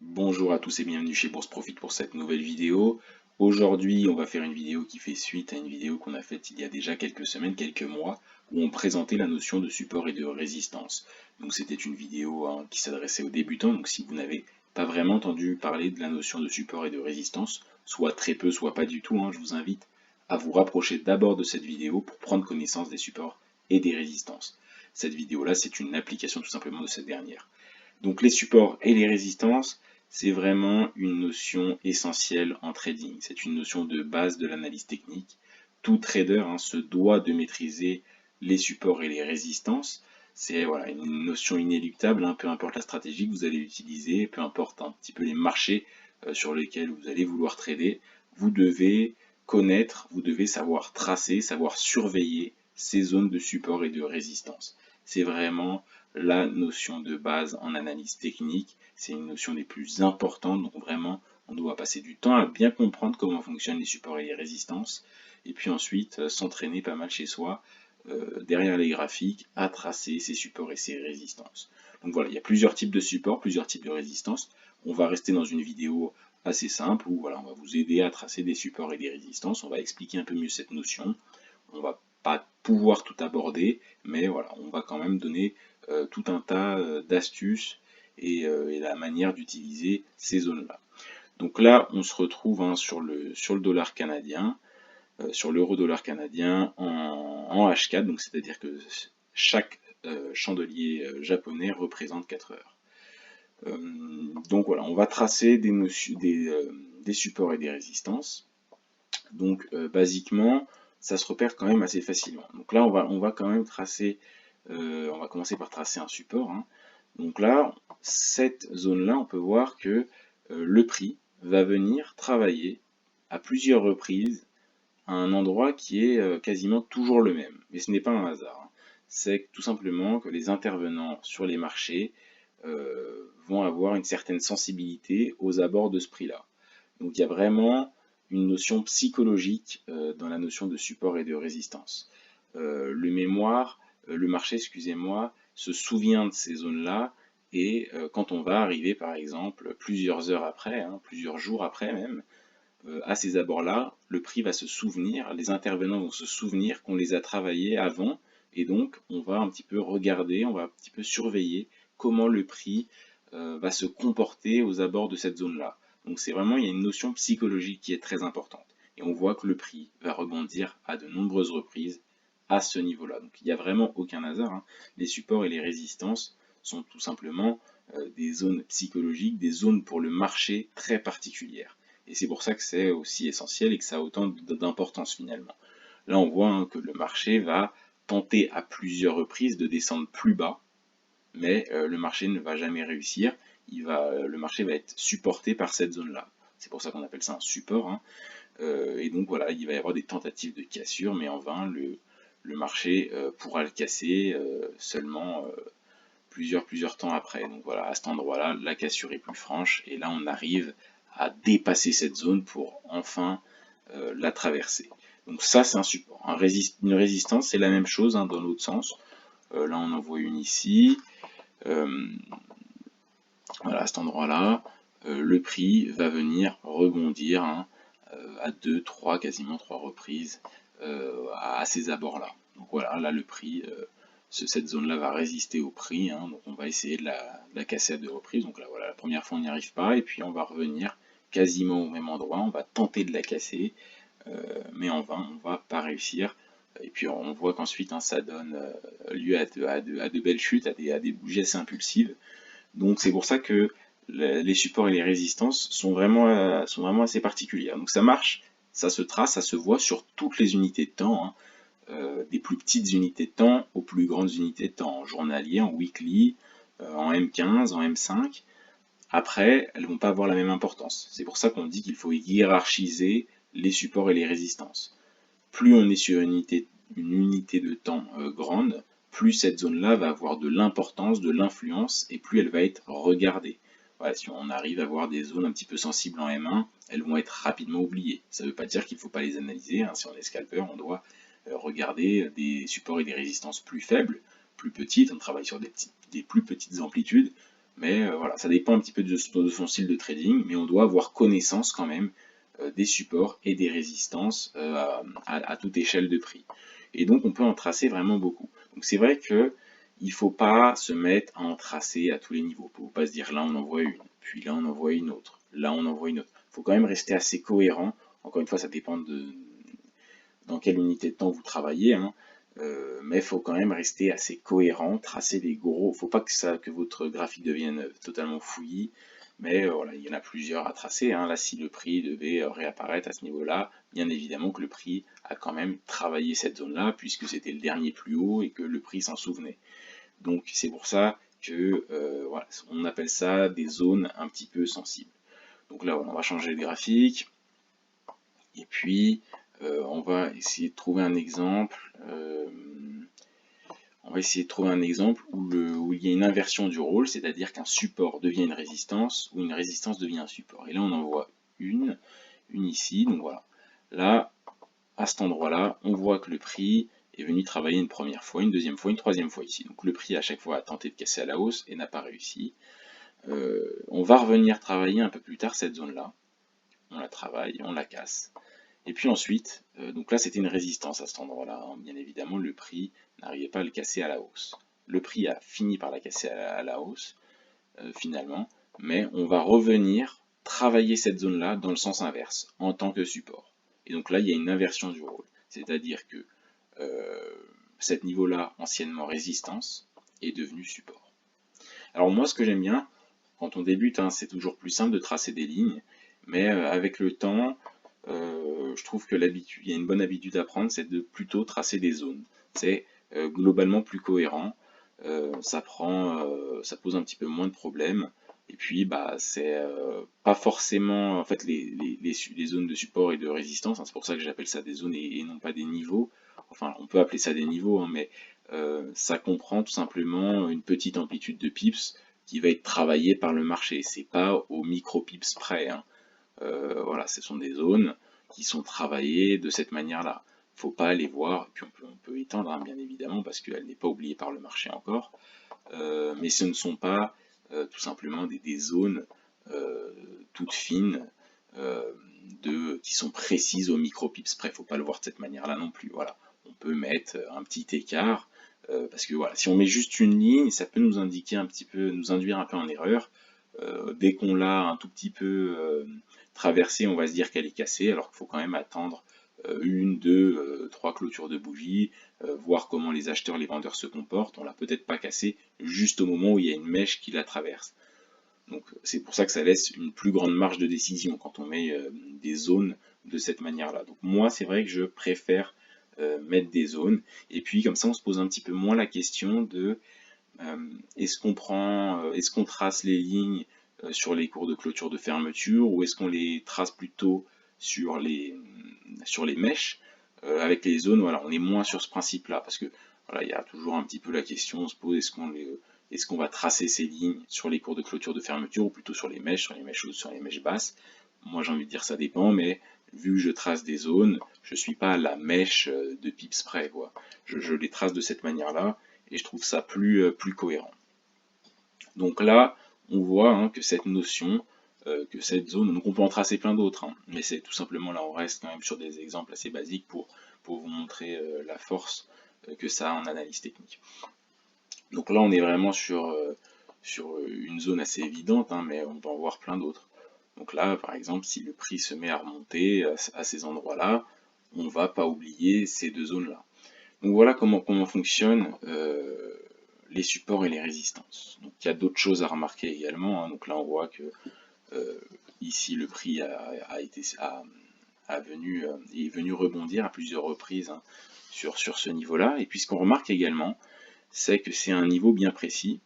Bonjour à tous et bienvenue chez Bourse Profit pour cette nouvelle vidéo. Aujourd'hui, on va faire une vidéo qui fait suite à une vidéo qu'on a faite il y a déjà quelques semaines, quelques mois, où on présentait la notion de support et de résistance. Donc c'était une vidéo qui s'adressait aux débutants, donc si vous n'avez pas vraiment entendu parler de la notion de support et de résistance, soit très peu, soit pas du tout, je vous invite à vous rapprocher d'abord de cette vidéo pour prendre connaissance des supports et des résistances. Cette vidéo-là, c'est une application tout simplement de cette dernière. Donc les supports et les résistances, c'est vraiment une notion essentielle en trading. C'est une notion de base de l'analyse technique. Tout trader se doit de maîtriser les supports et les résistances. C'est voilà, une notion inéluctable, peu importe la stratégie que vous allez utiliser, peu importe un petit peu les marchés sur lesquels vous allez vouloir trader, vous devez connaître, vous devez savoir tracer, savoir surveiller ces zones de support et de résistance. C'est vraiment la notion de base en analyse technique. C'est une notion des plus importantes, donc vraiment, on doit passer du temps à bien comprendre comment fonctionnent les supports et les résistances, et puis ensuite s'entraîner pas mal chez soi, derrière les graphiques, à tracer ces supports et ces résistances. Donc voilà, il y a plusieurs types de supports, plusieurs types de résistances. On va rester dans une vidéo assez simple où voilà, on va vous aider à tracer des supports et des résistances. On va expliquer un peu mieux cette notion. On va pas pouvoir tout aborder, mais voilà, on va quand même donner tout un tas d'astuces et la manière d'utiliser ces zones-là. Donc là, on se retrouve sur le dollar canadien, sur l'euro-dollar canadien en H4, donc c'est-à-dire que chaque chandelier japonais représente 4 heures. Donc voilà, on va tracer des supports et des résistances. Donc basiquement, ça se repère quand même assez facilement. Donc là, on va quand même tracer, on va commencer par tracer un support. Donc là, cette zone-là, on peut voir que le prix va venir travailler à plusieurs reprises à un endroit qui est quasiment toujours le même. Mais ce n'est pas un hasard. C'est tout simplement que les intervenants sur les marchés vont avoir une certaine sensibilité aux abords de ce prix-là. Donc il y a vraiment une notion psychologique dans la notion de support et de résistance. Le marché, excusez-moi, se souvient de ces zones-là et quand on va arriver par exemple plusieurs heures après, plusieurs jours après même, à ces abords-là, le prix va se souvenir, les intervenants vont se souvenir qu'on les a travaillés avant et donc on va un petit peu regarder, on va un petit peu surveiller comment le prix va se comporter aux abords de cette zone-là. Donc c'est vraiment, il y a une notion psychologique qui est très importante. Et on voit que le prix va rebondir à de nombreuses reprises à ce niveau-là. Donc il n'y a vraiment aucun hasard. Les supports et les résistances sont tout simplement des zones psychologiques, des zones pour le marché très particulières. Et c'est pour ça que c'est aussi essentiel et que ça a autant d'importance finalement. Là on voit que le marché va tenter à plusieurs reprises de descendre plus bas, mais le marché ne va jamais réussir. Le marché va être supporté par cette zone-là. C'est pour ça qu'on appelle ça un support. Et donc voilà, il va y avoir des tentatives de cassure, mais en vain, le marché pourra le casser seulement plusieurs temps après. Donc voilà, à cet endroit-là, la cassure est plus franche, et là on arrive à dépasser cette zone pour enfin la traverser. Donc ça c'est un support. Une résistance c'est la même chose dans l'autre sens. Là on en voit une ici. Euh, voilà, à cet endroit-là, le prix va venir rebondir à 2, 3, quasiment 3 reprises à ces abords-là. Donc voilà, là le prix, cette zone-là va résister au prix, donc on va essayer de la casser à 2 reprises. Donc là voilà, la première fois on n'y arrive pas, et puis on va revenir quasiment au même endroit, on va tenter de la casser, mais en vain, on va pas réussir. Et puis on voit qu'ensuite ça donne lieu à de belles chutes, à des bougies assez impulsives. Donc c'est pour ça que les supports et les résistances sont vraiment assez particulières. Donc ça marche, ça se trace, ça se voit sur toutes les unités de temps, des plus petites unités de temps aux plus grandes unités de temps, en journalier, en weekly, en M15, en M5. Après, elles ne vont pas avoir la même importance. C'est pour ça qu'on dit qu'il faut hiérarchiser les supports et les résistances. Plus on est sur une unité de temps grande, plus cette zone-là va avoir de l'importance, de l'influence, et plus elle va être regardée. Voilà, si on arrive à avoir des zones un petit peu sensibles en M1, elles vont être rapidement oubliées. Ça ne veut pas dire qu'il ne faut pas les analyser. Si on est scalper, on doit regarder des supports et des résistances plus faibles, plus petites. On travaille sur des plus petites amplitudes Mais voilà, ça dépend un petit peu de son style de trading, mais on doit avoir connaissance quand même des supports et des résistances à toute échelle de prix. Et donc on peut en tracer vraiment beaucoup. Donc c'est vrai que il faut pas se mettre à en tracer à tous les niveaux. Il ne faut pas se dire là on en voit une, puis là on en voit une autre, là on en voit une autre. Il faut quand même rester assez cohérent. Encore une fois, ça dépend de dans quelle unité de temps vous travaillez, hein. Mais il faut quand même rester assez cohérent, tracer des gros. Faut pas que votre graphique devienne totalement fouillis, mais voilà, il y en a plusieurs à tracer, hein. Là, si le prix devait réapparaître à ce niveau-là, bien évidemment que le prix a quand même travaillé cette zone-là, puisque c'était le dernier plus haut et que le prix s'en souvenait. Donc c'est pour ça que voilà, on appelle ça des zones un petit peu sensibles. Donc là, on va changer de graphique. Et puis, on va essayer de trouver un exemple. On va essayer de trouver un exemple où il y a une inversion du rôle, c'est-à-dire qu'un support devient une résistance ou une résistance devient un support. Et là, on en voit une ici. Donc voilà. Là, à cet endroit-là, on voit que le prix est venu travailler une première fois, une deuxième fois, une troisième fois ici. Donc le prix à chaque fois a tenté de casser à la hausse et n'a pas réussi. On va revenir travailler un peu plus tard cette zone-là. On la travaille, on la casse. Et puis ensuite, donc là c'était une résistance à cet endroit-là, hein. Bien évidemment le prix n'arrivait pas à le casser à la hausse. Le prix a fini par la casser à la hausse, finalement, mais on va revenir travailler cette zone-là dans le sens inverse, en tant que support. Et donc là il y a une inversion du rôle, c'est-à-dire que euh, cet niveau-là, anciennement résistance, est devenu support. Alors moi ce que j'aime bien, quand on débute, hein, c'est toujours plus simple de tracer des lignes, mais avec le temps, je trouve que il y a une bonne habitude à prendre, c'est de plutôt tracer des zones. C'est globalement plus cohérent, ça pose un petit peu moins de problèmes, et puis bah c'est pas forcément en fait les zones de support et de résistance, hein, c'est pour ça que j'appelle ça des zones et non pas des niveaux. Enfin, on peut appeler ça des niveaux, hein, mais ça comprend tout simplement une petite amplitude de pips qui va être travaillée par le marché. C'est pas au micro pips près, hein. Voilà, ce sont des zones qui sont travaillées de cette manière-là. Il ne faut pas les voir, puis on peut étendre, hein, bien évidemment, parce qu'elle n'est pas oubliée par le marché encore, mais ce ne sont pas tout simplement des zones euh, toutes fines qui sont précises au micro-pips près. Il ne faut pas le voir de cette manière-là non plus. Voilà. On peut mettre un petit écart, parce que voilà, si on met juste une ligne, ça peut nous indiquer un petit peu, nous induire un peu en erreur. Dès qu'on l'a un tout petit peu traversée, on va se dire qu'elle est cassée, alors qu'il faut quand même attendre une, deux, trois clôtures de bougies, voir comment les acheteurs, les vendeurs se comportent. On l'a peut-être pas cassée juste au moment où il y a une mèche qui la traverse. Donc c'est pour ça que ça laisse une plus grande marge de décision quand on met des zones de cette manière-là. Donc moi, c'est vrai que je préfère mettre des zones. Et puis comme ça, on se pose un petit peu moins la question de est-ce qu'on trace les lignes sur les cours de clôture de fermeture ou est-ce qu'on les trace plutôt sur sur les mèches avec les zones, voilà, on est moins sur ce principe-là parce que voilà, il y a toujours un petit peu la question, on se pose est-ce qu'on va tracer ces lignes sur les cours de clôture de fermeture ou plutôt sur les mèches hautes, sur les mèches basses. Moi j'ai envie de dire ça dépend, mais vu que je trace des zones, je suis pas à la mèche de pips près, quoi. Je les trace de cette manière-là et je trouve ça plus cohérent. Donc là, on voit, hein, que cette notion, que cette zone, donc on peut en tracer plein d'autres, hein, mais c'est tout simplement là, on reste quand même sur des exemples assez basiques pour vous montrer la force que ça a en analyse technique. Donc là, on est vraiment sur une zone assez évidente, hein, mais on peut en voir plein d'autres. Donc là, par exemple, si le prix se met à remonter à ces endroits-là, on ne va pas oublier ces deux zones-là. Donc voilà comment fonctionnent les supports et les résistances. Donc il y a d'autres choses à remarquer également, hein. Donc là on voit que ici le prix est venu rebondir à plusieurs reprises, hein, sur ce niveau-là. Et puis ce qu'on remarque également, c'est que c'est un niveau bien précis.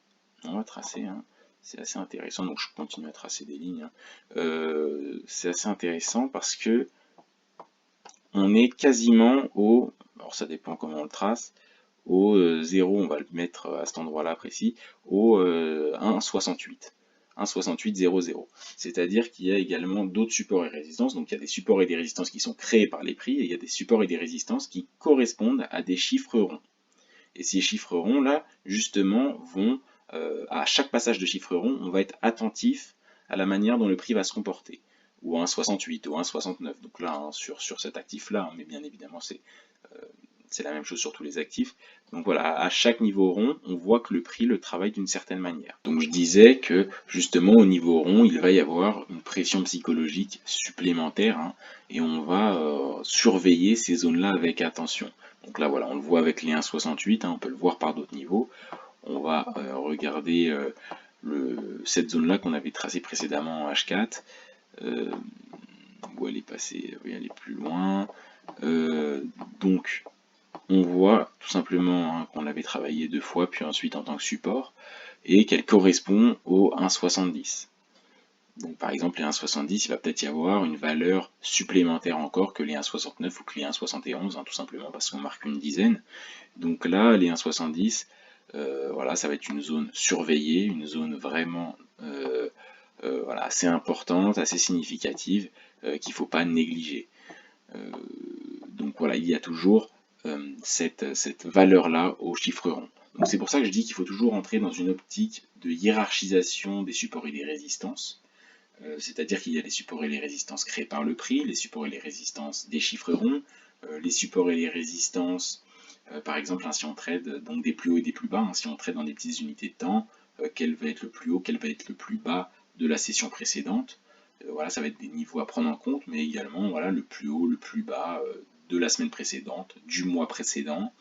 On va tracer, hein. C'est assez intéressant, donc je continue à tracer des lignes, hein. C'est assez intéressant parce que on est quasiment alors ça dépend comment on le trace, au 0, on va le mettre à cet endroit-là précis, au 1,68. 1,68,00. C'est-à-dire qu'il y a également d'autres supports et résistances. Donc il y a des supports et des résistances qui sont créés par les prix, et il y a des supports et des résistances qui correspondent à des chiffres ronds. Et ces chiffres ronds-là, justement, vont à chaque passage de chiffre rond, on va être attentif à la manière dont le prix va se comporter, ou à 1,68, ou à 1,69. Donc là, hein, sur cet actif-là, hein, mais bien évidemment, c'est la même chose sur tous les actifs. Donc voilà, à chaque niveau rond, on voit que le prix le travaille d'une certaine manière. Donc je disais que justement au niveau rond, il va y avoir une pression psychologique supplémentaire, hein, et on va surveiller ces zones-là avec attention. Donc là voilà, on le voit avec les 1,68, hein, on peut le voir par d'autres niveaux. On va regarder cette zone-là qu'on avait tracée précédemment en H4. Où elle est passée, oui, elle est plus loin. Donc on voit tout simplement, hein, qu'on l'avait travaillé 2 fois, puis ensuite en tant que support, et qu'elle correspond au 1,70. Donc par exemple, les 1,70, il va peut-être y avoir une valeur supplémentaire encore que les 1,69 ou que les 1,71, hein, tout simplement parce qu'on marque une dizaine. Donc là, les 1,70, voilà, ça va être une zone surveillée, une zone vraiment voilà, assez importante, assez significative, qu'il ne faut pas négliger. Donc voilà, il y a toujours cette valeur-là au chiffre rond. Donc c'est pour ça que je dis qu'il faut toujours entrer dans une optique de hiérarchisation des supports et des résistances. C'est-à-dire qu'il y a les supports et les résistances créés par le prix, les supports et les résistances des chiffres ronds, les supports et les résistances, par exemple, hein, si on trade donc des plus hauts et des plus bas, hein, si on trade dans des petites unités de temps, quel va être le plus haut, quel va être le plus bas de la session précédente. Voilà, ça va être des niveaux à prendre en compte, mais également voilà, le plus haut, le plus bas de la semaine précédente, du mois précédent,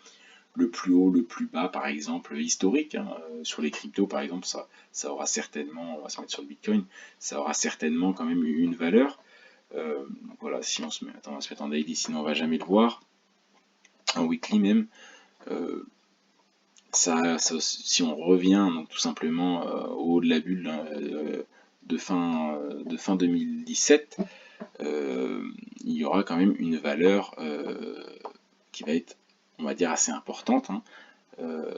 le plus haut, le plus bas, par exemple, historique, hein, sur les cryptos, par exemple, ça aura certainement, on va se mettre sur le Bitcoin, ça aura certainement quand même une valeur. Donc voilà, si on se met, attends, on va se mettre en daily, sinon on va jamais le voir, en weekly même. Si on revient donc tout simplement au haut de la bulle, hein, de fin 2017, il y aura quand même une valeur qui va être, on va dire, assez importante, hein.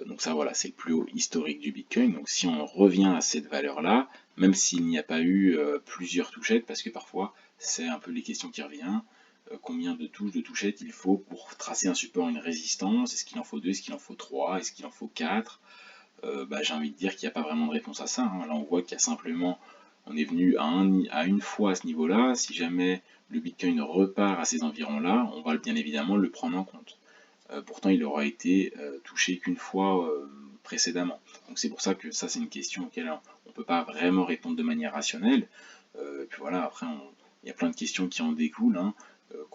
Donc ça voilà, c'est le plus haut historique du Bitcoin. Donc si on revient à cette valeur-là, même s'il n'y a pas eu plusieurs touchettes, parce que parfois c'est un peu les questions qui reviennent, combien de touches, de touchettes il faut pour tracer un support, une résistance, est-ce qu'il en faut 2, est-ce qu'il en faut 3, est-ce qu'il en faut 4? J'ai envie de dire qu'il n'y a pas vraiment de réponse à ça, hein. Là on voit qu'il y a simplement, on est venu à une fois à ce niveau-là, si jamais le Bitcoin repart à ces environs-là, on va bien évidemment le prendre en compte. Pourtant il aura été touché qu'une fois précédemment. Donc c'est pour ça que ça c'est une question auquel on ne peut pas vraiment répondre de manière rationnelle. Et puis voilà, après il y a plein de questions qui en découlent, hein.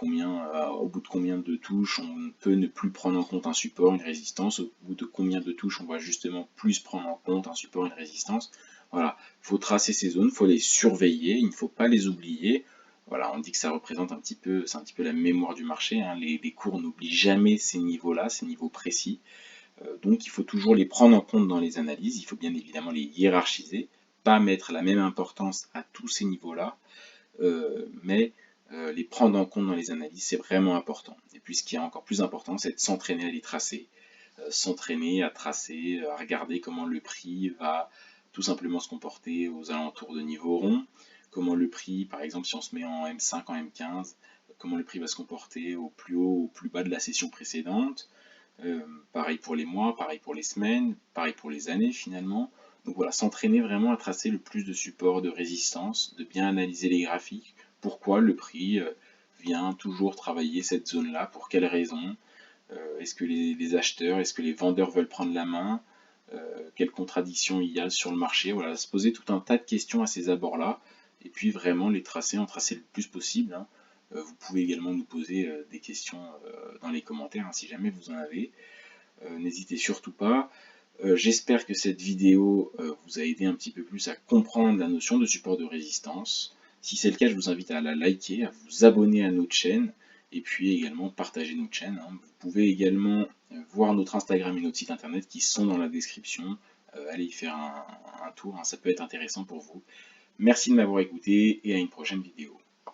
Au bout de combien de touches on peut ne plus prendre en compte un support, une résistance, au bout de combien de touches on va justement plus prendre en compte un support, une résistance. Voilà, il faut tracer ces zones, il faut les surveiller, il ne faut pas les oublier. Voilà, on dit que ça représente un petit peu, c'est un petit peu la mémoire du marché, hein. Les cours n'oublient jamais ces niveaux-là, ces niveaux précis. Donc il faut toujours les prendre en compte dans les analyses, il faut bien évidemment les hiérarchiser, pas mettre la même importance à tous ces niveaux-là, mais les prendre en compte dans les analyses, c'est vraiment important. Et puis ce qui est encore plus important, c'est de s'entraîner à les tracer, s'entraîner à tracer, à regarder comment le prix va tout simplement se comporter aux alentours de niveaux ronds, comment le prix, par exemple si on se met en M5, en M15, comment le prix va se comporter au plus haut, au plus bas de la session précédente. Pareil pour les mois, pareil pour les semaines, pareil pour les années finalement. Donc voilà, s'entraîner vraiment à tracer le plus de supports, de résistance, de bien analyser les graphiques, pourquoi le prix vient toujours travailler cette zone-là, pour quelles raisons, est-ce que les acheteurs, est-ce que les vendeurs veulent prendre la main, quelles contradictions il y a sur le marché, voilà, se poser tout un tas de questions à ces abords-là, et puis vraiment les tracer, en tracer le plus possible, hein. Vous pouvez également nous poser des questions dans les commentaires, hein, si jamais vous en avez. N'hésitez surtout pas. J'espère que cette vidéo vous a aidé un petit peu plus à comprendre la notion de support de résistance. Si c'est le cas, je vous invite à la liker, à vous abonner à notre chaîne, et puis également partager notre chaîne, hein. Vous pouvez également voir notre Instagram et notre site internet qui sont dans la description. Allez y faire un tour, hein, ça peut être intéressant pour vous. Merci de m'avoir écouté et à une prochaine vidéo.